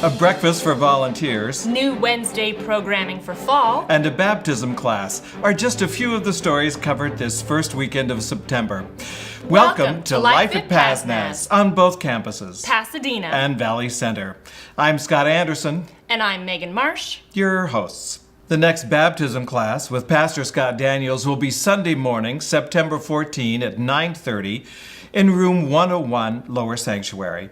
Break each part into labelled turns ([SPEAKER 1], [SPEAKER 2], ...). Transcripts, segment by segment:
[SPEAKER 1] a breakfast for volunteers,
[SPEAKER 2] new Wednesday programming for fall,
[SPEAKER 1] and a baptism class are just a few of the stories covered this first weekend of September. Welcome to Life at PazNaz on both campuses,
[SPEAKER 2] Pasadena
[SPEAKER 1] and Valley Center. I'm Scott Anderson.
[SPEAKER 2] And I'm Megan Marsh,
[SPEAKER 1] your hosts. The next baptism class with Pastor Scott Daniels will be Sunday morning, September 14 at 9:30 in room 101, Lower Sanctuary.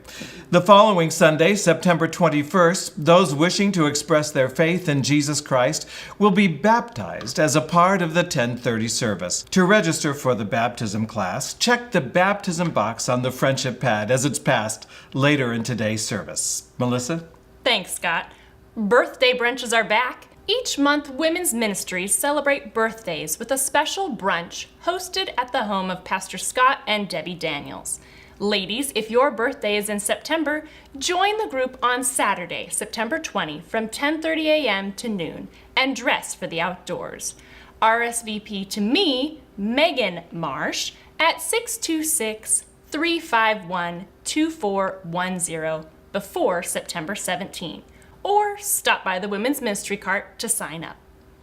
[SPEAKER 1] The following Sunday, September 21st, those wishing to express their faith in Jesus Christ will be baptized as a part of the 10:30 service. To register for the baptism class, check the baptism box on the friendship pad as it's passed later in today's service. Melissa?
[SPEAKER 2] Thanks, Scott. Birthday brunches are back. Each month, women's ministries celebrate birthdays with a special brunch hosted at the home of Pastor Scott and Debbie Daniels. Ladies, if your birthday is in September, join the group on Saturday, September 20 from 10:30 a.m. to noon and dress for the outdoors. RSVP to me, Megan Marsh, at 626-351-2410 before September 17. Or stop by the Women's Ministry cart to sign up.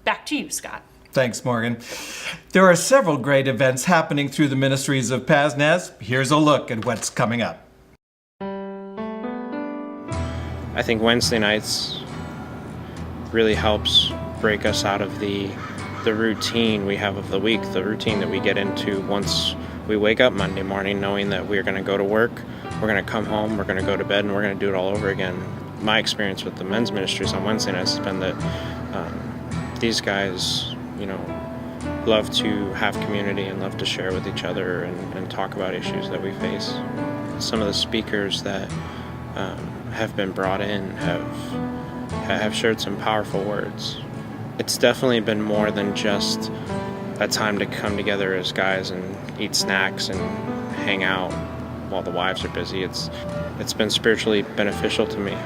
[SPEAKER 2] Back to you, Scott.
[SPEAKER 1] Thanks, Morgan. There are several great events happening through the ministries of PazNaz. Here's a look at what's coming up.
[SPEAKER 3] I think Wednesday nights really helps break us out of the routine we have of the week, the routine that we get into once we wake up Monday morning knowing that we're going to go to work, we're going to come home, we're going to go to bed, and we're going to do it all over again. My experience with the men's ministries on Wednesday nights has been that these guys, love to have community and love to share with each other and talk about issues that we face. Some of the speakers that have been brought in have shared some powerful words. It's definitely been more than just a time to come together as guys and eat snacks and hang out while the wives are busy. It's been spiritually beneficial to me.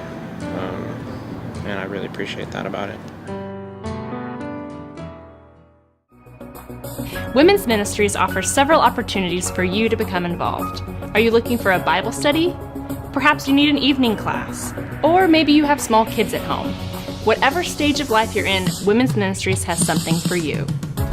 [SPEAKER 3] And I really appreciate that about it.
[SPEAKER 2] Women's Ministries offers several opportunities for you to become involved. Are you looking for a Bible study? Perhaps you need an evening class. Or maybe you have small kids at home. Whatever stage of life you're in, Women's Ministries has something for you.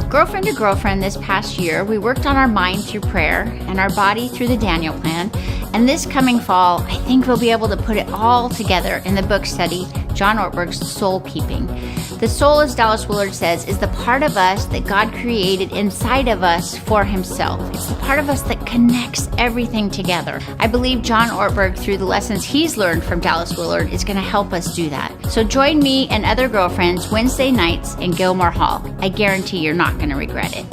[SPEAKER 4] Girlfriend to girlfriend, this past year, we worked on our mind through prayer and our body through the Daniel Plan. And this coming fall, I think we'll be able to put it all together in the book study, John Ortberg's Soul Keeping. The soul, as Dallas Willard says, is the part of us that God created inside of us for himself. It's the part of us that connects everything together. I believe John Ortberg, through the lessons he's learned from Dallas Willard, is going to help us do that. So join me and other girlfriends Wednesday nights in Gilmore Hall. I guarantee you're not going to regret it.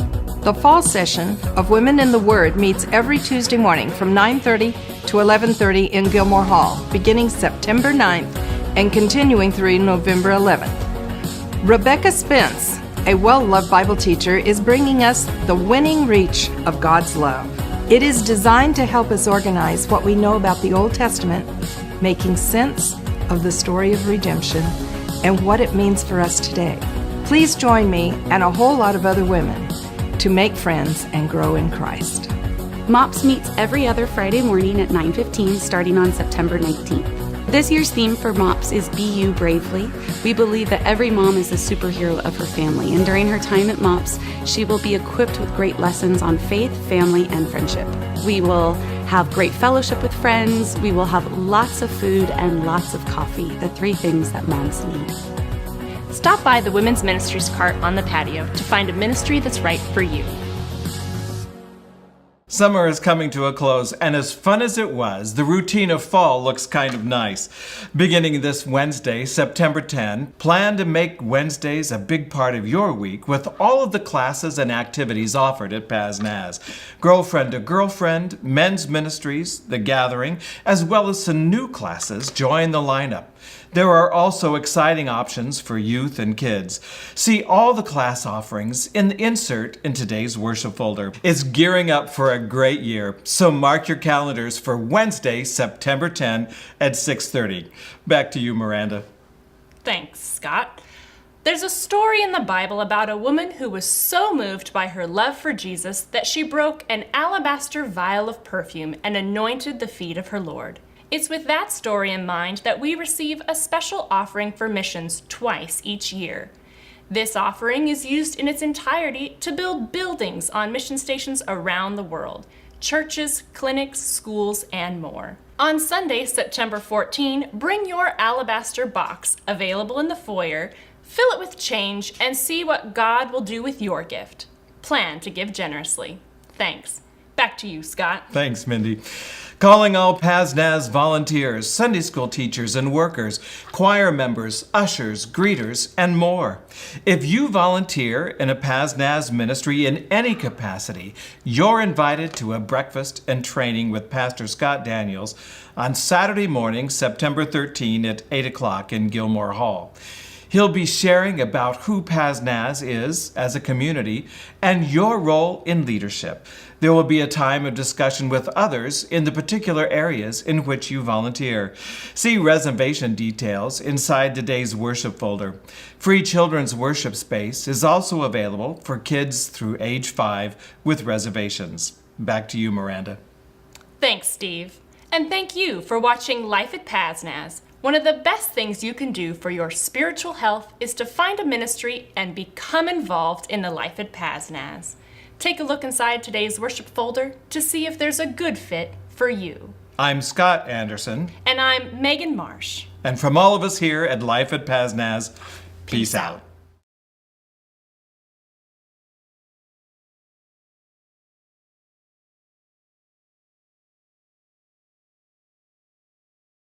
[SPEAKER 5] The fall session of Women in the Word meets every Tuesday morning from 9:30 to 11:30 in Gilmore Hall, beginning September 9th and continuing through November 11th. Rebecca Spence, a well-loved Bible teacher, is bringing us the winning reach of God's love. It is designed to help us organize what we know about the Old Testament, making sense of the story of redemption and what it means for us today. Please join me and a whole lot of other women to make friends and grow in Christ.
[SPEAKER 6] MOPS meets every other Friday morning at 9:15 starting on September 19th. This year's theme for MOPS is Be You Bravely. We believe that every mom is a superhero of her family, and during her time at MOPS, she will be equipped with great lessons on faith, family, and friendship. We will have great fellowship with friends, we will have lots of food and lots of coffee, the three things that moms need.
[SPEAKER 2] Stop by the Women's Ministries cart on the patio to find a ministry that's right for you.
[SPEAKER 1] Summer is coming to a close, and as fun as it was, the routine of fall looks kind of nice. Beginning this Wednesday, September 10, plan to make Wednesdays a big part of your week with all of the classes and activities offered at PazNaz. Girlfriend to girlfriend, men's ministries, the gathering, as well as some new classes join the lineup. There are also exciting options for youth and kids. See all the class offerings in the insert in today's worship folder. It's gearing up for a great year, so mark your calendars for Wednesday, September 10 at 6:30. Back to you, Miranda.
[SPEAKER 2] Thanks, Scott. There's a story in the Bible about a woman who was so moved by her love for Jesus that she broke an alabaster vial of perfume and anointed the feet of her Lord. It's with that story in mind that we receive a special offering for missions twice each year. This offering is used in its entirety to build buildings on mission stations around the world, churches, clinics, schools, and more. On Sunday, September 14, bring your alabaster box, available in the foyer, fill it with change, and see what God will do with your gift. Plan to give generously. Thanks. Back to you, Scott.
[SPEAKER 1] Thanks, Mindy. Calling all PazNaz volunteers, Sunday school teachers and workers, choir members, ushers, greeters, and more. If you volunteer in a PazNaz ministry in any capacity, you're invited to a breakfast and training with Pastor Scott Daniels on Saturday morning, September 13 at 8 o'clock in Gilmore Hall. He'll be sharing about who PazNaz is as a community and your role in leadership. There will be a time of discussion with others in the particular areas in which you volunteer. See reservation details inside today's worship folder. Free children's worship space is also available for kids through age 5 with reservations. Back to you, Miranda.
[SPEAKER 2] Thanks, Steve. And thank you for watching Life at PazNaz. One of the best things you can do for your spiritual health is to find a ministry and become involved in the Life at PazNaz. Take a look inside today's worship folder to see if there's a good fit for you.
[SPEAKER 1] I'm Scott Anderson.
[SPEAKER 2] And I'm Megan Marsh.
[SPEAKER 1] And from all of us here at Life at PazNaz, peace out.